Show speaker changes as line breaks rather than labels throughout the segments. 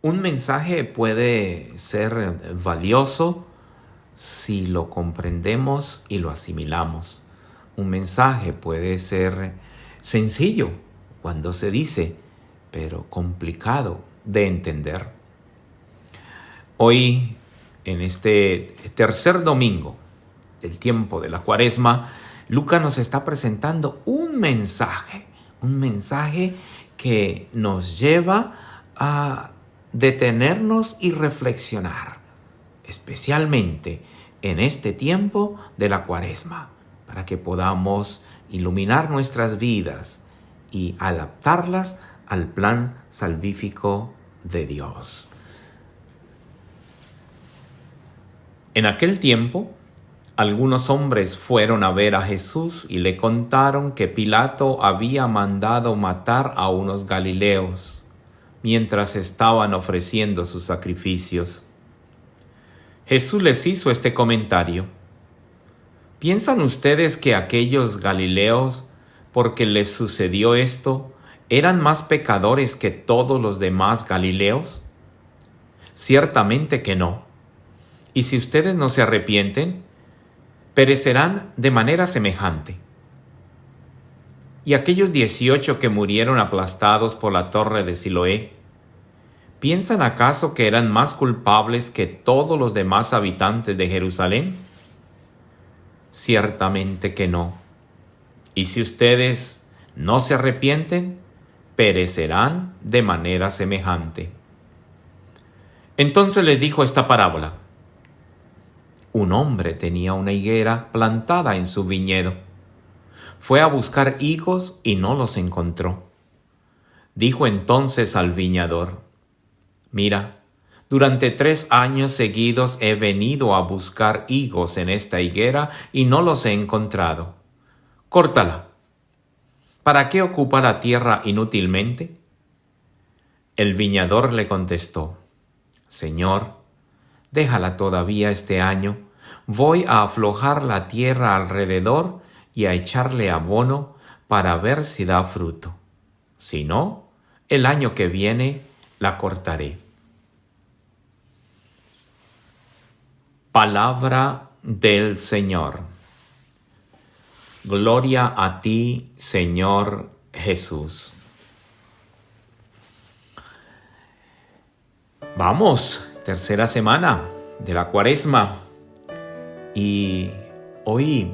Un mensaje puede ser valioso si lo comprendemos y lo asimilamos. Un mensaje puede ser sencillo cuando se dice, pero complicado de entender. Hoy, en este tercer domingo del tiempo de la Cuaresma, Lucas nos está presentando un mensaje que nos lleva a detenernos y reflexionar, especialmente en este tiempo de la Cuaresma, para que podamos iluminar nuestras vidas y adaptarlas al plan salvífico de Dios. En aquel tiempo, algunos hombres fueron a ver a Jesús y le contaron que Pilato había mandado matar a unos galileos mientras estaban ofreciendo sus sacrificios. Jesús les hizo este comentario: ¿piensan ustedes que aquellos galileos, porque les sucedió esto, eran más pecadores que todos los demás galileos? Ciertamente que no. Y si ustedes no se arrepienten, perecerán de manera semejante. Y aquellos 18 que murieron aplastados por la torre de Siloé, ¿piensan acaso que eran más culpables que todos los demás habitantes de Jerusalén? Ciertamente que no. Y si ustedes no se arrepienten, perecerán de manera semejante. Entonces les dijo esta parábola: un hombre tenía una higuera plantada en su viñedo. Fue a buscar higos y no los encontró. Dijo entonces al viñador: mira, durante 3 años seguidos he venido a buscar higos en esta higuera y no los he encontrado. Córtala. ¿Para qué ocupa la tierra inútilmente? El viñador le contestó: Señor, déjala todavía este año. Voy a aflojar la tierra alrededor y a echarle abono para ver si da fruto. Si no, el año que viene la cortaré. Palabra del Señor. Gloria a ti, Señor Jesús. Vamos, tercera semana de la Cuaresma. Y hoy,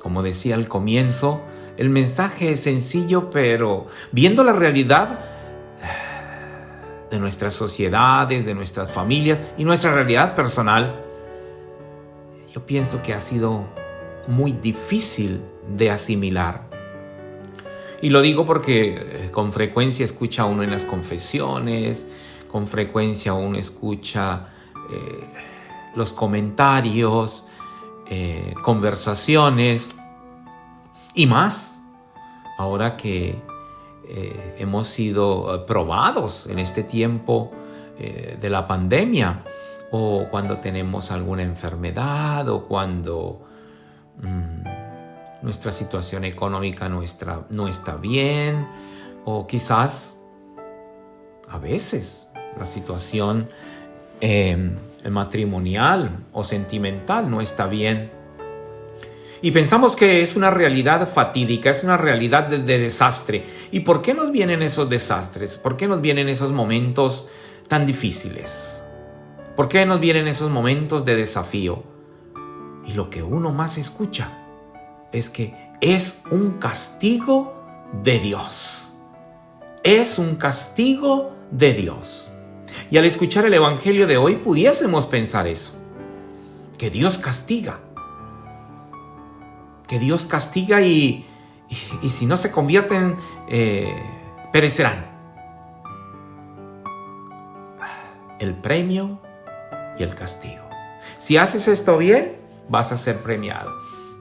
como decía al comienzo, el mensaje es sencillo, pero viendo la realidad de nuestras sociedades, de nuestras familias y nuestra realidad personal, yo pienso que ha sido muy difícil de asimilar. Y lo digo porque con frecuencia escucha uno en las confesiones, con frecuencia uno escucha los comentarios, conversaciones y más ahora que hemos sido probados en este tiempo de la pandemia, o cuando tenemos alguna enfermedad, o cuando nuestra situación económica no está bien, o quizás a veces la situación matrimonial o sentimental no está bien. Y pensamos que es una realidad fatídica, es una realidad de desastre. ¿Y por qué nos vienen esos desastres? ¿Por qué nos vienen esos momentos tan difíciles? ¿Por qué nos vienen esos momentos de desafío? Y lo que uno más escucha es que es un castigo de Dios. Es un castigo de Dios. Y al escuchar el Evangelio de hoy pudiésemos pensar eso, que Dios castiga. Que Dios castiga y si no se convierten, perecerán. El premio y el castigo. Si haces esto bien, vas a ser premiado.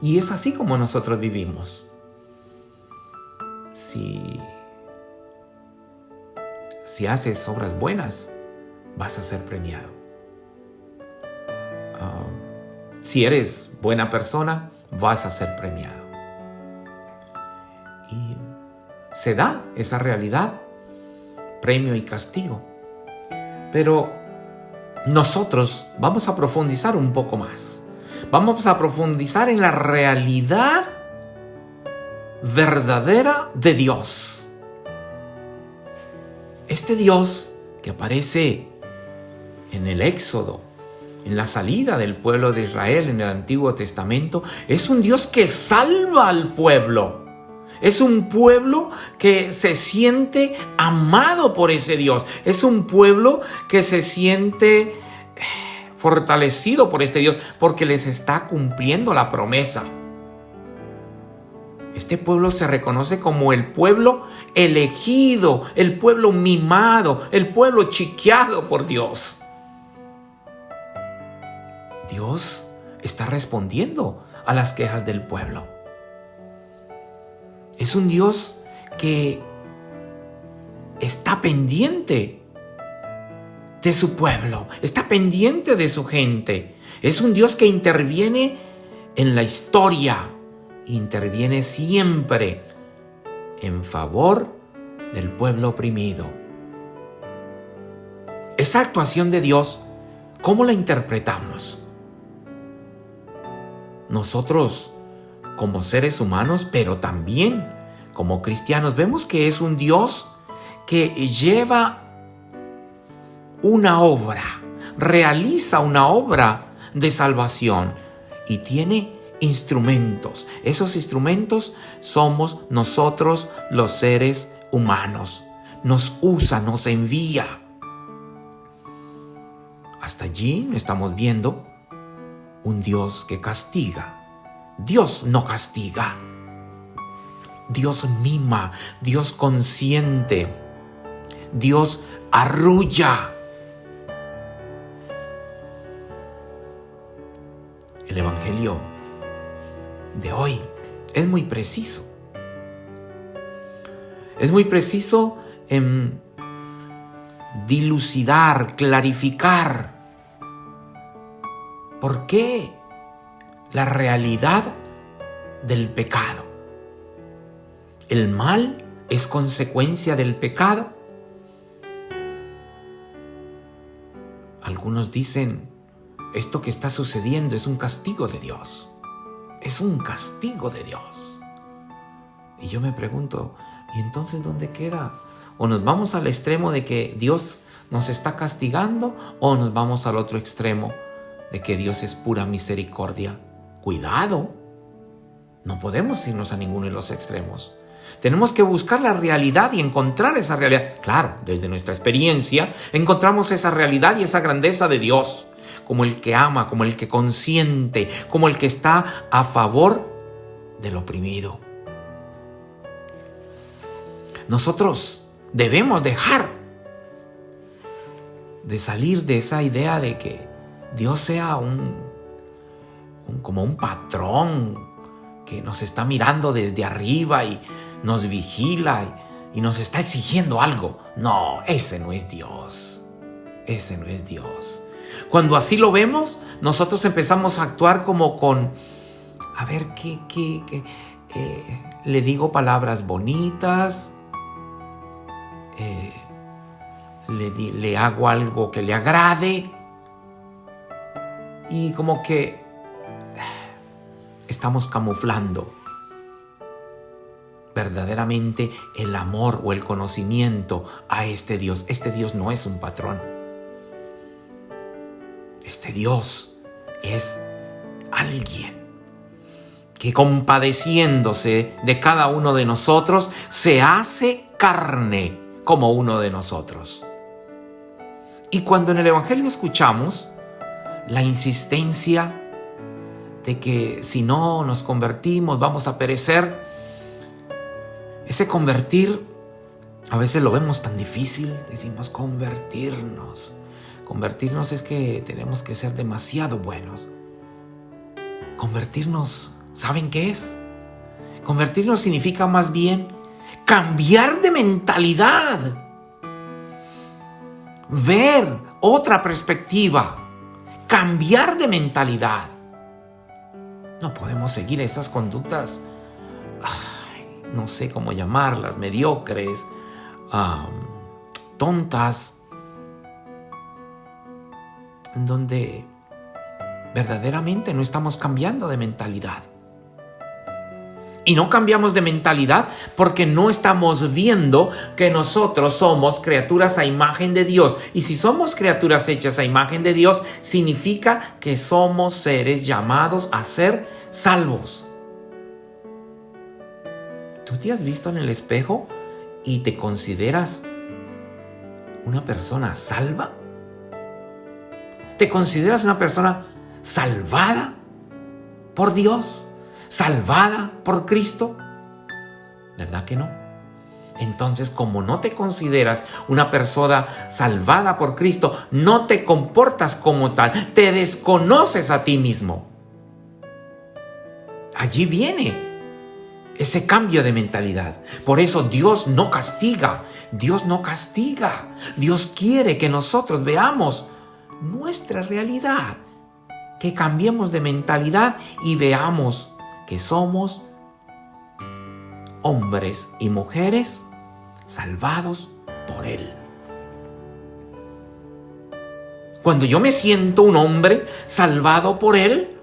Y es así como nosotros vivimos. Si haces obras buenas, vas a ser premiado. Si eres buena persona, vas a ser premiado. Y se da esa realidad, premio y castigo. Pero nosotros vamos a profundizar un poco más. Vamos a profundizar en la realidad verdadera de Dios. Este Dios que aparece en el Éxodo, en la salida del pueblo de Israel en el Antiguo Testamento, es un Dios que salva al pueblo. Es un pueblo que se siente amado por ese Dios. Es un pueblo que se siente fortalecido por este Dios porque les está cumpliendo la promesa. Este pueblo se reconoce como el pueblo elegido, el pueblo mimado, el pueblo chiqueado por Dios. Dios está respondiendo a las quejas del pueblo. Es un Dios que está pendiente de su pueblo, está pendiente de su gente. Es un Dios que interviene en la historia, interviene siempre en favor del pueblo oprimido. Esa actuación de Dios, ¿cómo la interpretamos? Nosotros, como seres humanos, pero también como cristianos, vemos que es un Dios que lleva una obra, realiza una obra de salvación y tiene instrumentos. Esos instrumentos somos nosotros, los seres humanos. Nos usa, nos envía. Hasta allí estamos viendo un Dios que castiga. Dios no castiga. Dios mima, Dios consiente, Dios arrulla. El Evangelio de hoy es muy preciso. Es muy preciso en dilucidar, clarificar por qué la realidad del pecado. ¿El mal es consecuencia del pecado? Algunos dicen, esto que está sucediendo es un castigo de Dios. Es un castigo de Dios. Y yo me pregunto, ¿y entonces dónde queda? ¿O nos vamos al extremo de que Dios nos está castigando o nos vamos al otro extremo de que Dios es pura misericordia? Cuidado, no podemos irnos a ninguno de los extremos. Tenemos que buscar la realidad y encontrar esa realidad. Claro, desde nuestra experiencia encontramos esa realidad y esa grandeza de Dios, como el que ama, como el que consiente, como el que está a favor del oprimido. Nosotros debemos dejar de salir de esa idea de que Dios sea como un patrón que nos está mirando desde arriba y nos vigila y nos está exigiendo algo. No, ese no es Dios. Ese no es Dios. Cuando así lo vemos, nosotros empezamos a actuar como con, a ver, le digo palabras bonitas, le hago algo que le agrade y como que estamos camuflando verdaderamente el amor o el conocimiento a este Dios. Este Dios no es un patrón. Este Dios es alguien que, compadeciéndose de cada uno de nosotros, se hace carne como uno de nosotros. Y cuando en el Evangelio escuchamos la insistencia de que si no nos convertimos vamos a perecer, ese convertir a veces lo vemos tan difícil. Decimos convertirnos. Convertirnos es que tenemos que ser demasiado buenos. Convertirnos, ¿saben qué es? Convertirnos significa más bien cambiar de mentalidad, ver otra perspectiva, cambiar de mentalidad. No podemos seguir esas conductas, no sé cómo llamarlas, mediocres, tontas, en donde verdaderamente no estamos cambiando de mentalidad. Y no cambiamos de mentalidad porque no estamos viendo que nosotros somos criaturas a imagen de Dios. Y si somos criaturas hechas a imagen de Dios, significa que somos seres llamados a ser salvos. ¿Tú te has visto en el espejo y te consideras una persona salva? ¿Te consideras una persona salvada por Dios? ¿Salvada por Cristo? ¿Verdad que no? Entonces, como no te consideras una persona salvada por Cristo, no te comportas como tal, te desconoces a ti mismo. Allí viene ese cambio de mentalidad. Por eso Dios no castiga. Dios no castiga. Dios quiere que nosotros veamos nuestra realidad, que cambiemos de mentalidad y veamos que somos hombres y mujeres salvados por Él. Cuando yo me siento un hombre salvado por Él,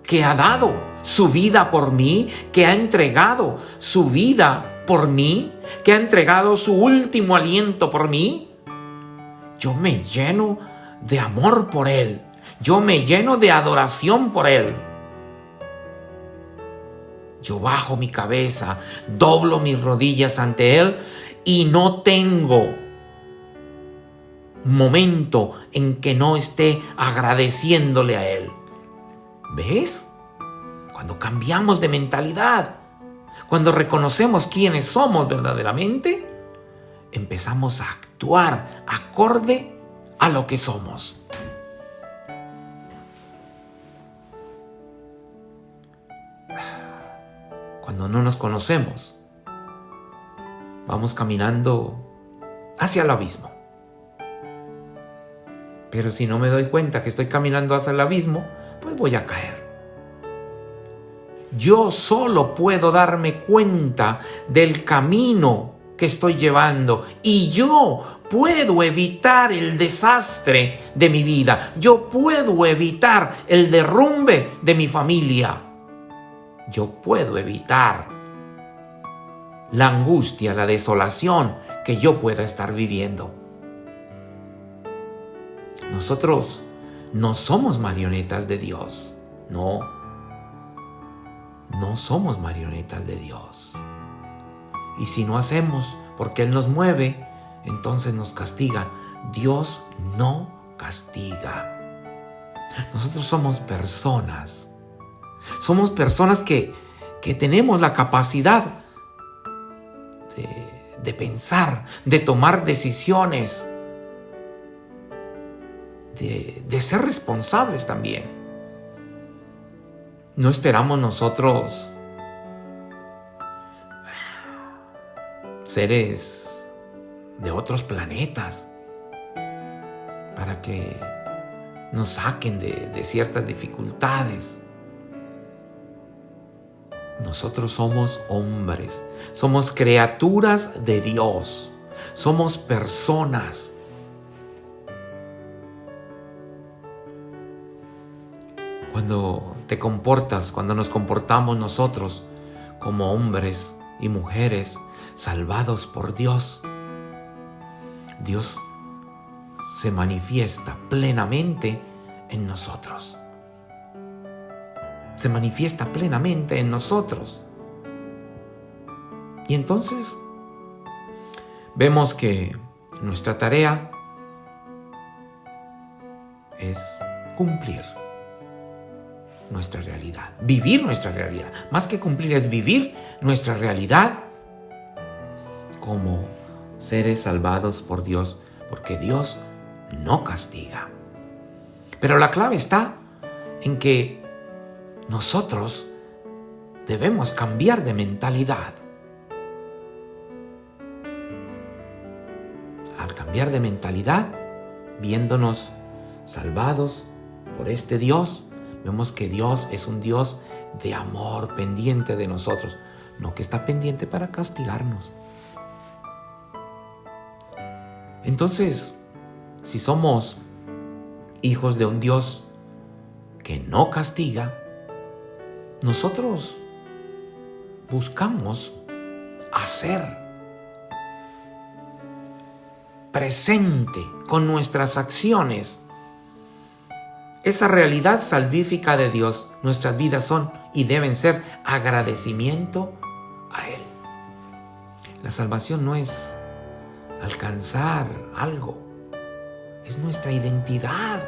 que ha dado su vida por mí, que ha entregado su vida por mí, que ha entregado su último aliento por mí, yo me lleno de amor por Él, yo me lleno de adoración por Él. Yo bajo mi cabeza, doblo mis rodillas ante Él y no tengo momento en que no esté agradeciéndole a Él. ¿Ves? Cuando cambiamos de mentalidad, cuando reconocemos quiénes somos verdaderamente, empezamos a actuar acorde a lo que somos. Cuando no nos conocemos, vamos caminando hacia el abismo. Pero si no me doy cuenta que estoy caminando hacia el abismo, pues voy a caer. Yo solo puedo darme cuenta del camino que estoy llevando y yo puedo evitar el desastre de mi vida. Yo puedo evitar el derrumbe de mi familia. Yo puedo evitar la angustia, la desolación que yo pueda estar viviendo. Nosotros no somos marionetas de Dios. No somos marionetas de Dios. Y si no hacemos porque Él nos mueve, entonces nos castiga. Dios no castiga. Nosotros somos personas. Somos personas que tenemos la capacidad de pensar, de tomar decisiones, de ser responsables también. No esperamos nosotros seres de otros planetas para que nos saquen de ciertas dificultades. Nosotros somos hombres, somos criaturas de Dios, somos personas. Cuando te comportas, cuando nos comportamos nosotros como hombres y mujeres salvados por Dios, Dios se manifiesta plenamente en nosotros. Se manifiesta plenamente en nosotros. Y entonces vemos que nuestra tarea es cumplir nuestra realidad, vivir nuestra realidad. Más que cumplir es vivir nuestra realidad como seres salvados por Dios, porque Dios no castiga. Pero la clave está en que nosotros debemos cambiar de mentalidad. Al cambiar de mentalidad, viéndonos salvados por este Dios, vemos que Dios es un Dios de amor, pendiente de nosotros, no que está pendiente para castigarnos. Entonces, si somos hijos de un Dios que no castiga, nosotros buscamos hacer presente con nuestras acciones esa realidad salvífica de Dios. Nuestras vidas son y deben ser agradecimiento a Él. La salvación no es alcanzar algo, es nuestra identidad,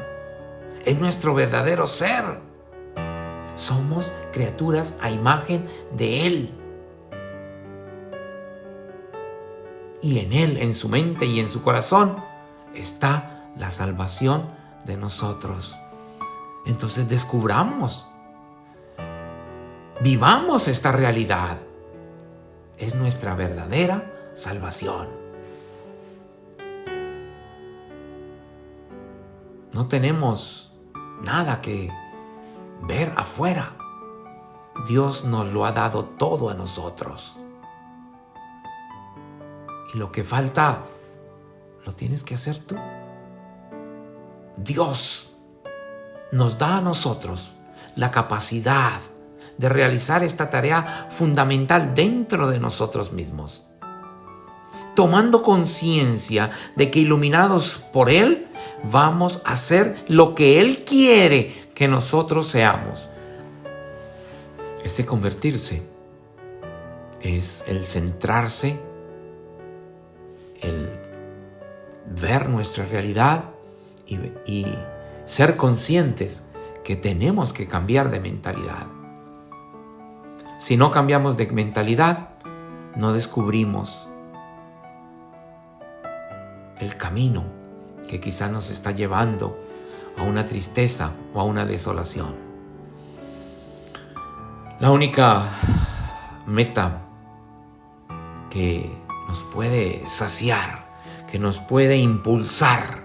es nuestro verdadero ser. Somos criaturas a imagen de Él. Y en Él, en su mente y en su corazón, está la salvación de nosotros. Entonces descubramos, vivamos esta realidad. Es nuestra verdadera salvación. No tenemos nada que ver afuera. Dios nos lo ha dado todo a nosotros. Y lo que falta, lo tienes que hacer tú. Dios nos da a nosotros la capacidad de realizar esta tarea fundamental dentro de nosotros mismos, tomando conciencia de que iluminados por Él, vamos a hacer lo que Él quiere que nosotros seamos. Ese convertirse es el centrarse, el ver nuestra realidad y ser conscientes que tenemos que cambiar de mentalidad. Si no cambiamos de mentalidad, no descubrimos el camino que quizás nos está llevando a una tristeza o a una desolación. La única meta que nos puede saciar, que nos puede impulsar,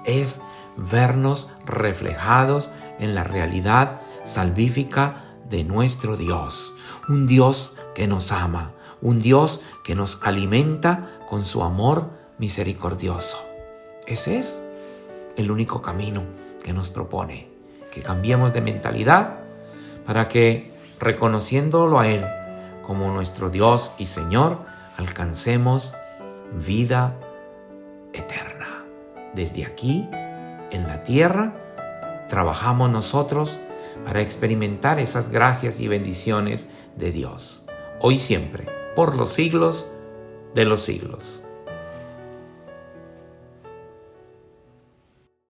es vernos reflejados en la realidad salvífica de nuestro Dios. Un Dios que nos ama, un Dios que nos alimenta con su amor misericordioso. Ese es el único camino que nos propone, que cambiemos de mentalidad para que, reconociéndolo a Él como nuestro Dios y Señor, alcancemos vida eterna. Desde aquí, en la tierra, trabajamos nosotros para experimentar esas gracias y bendiciones de Dios, hoy y siempre, por los siglos de los siglos.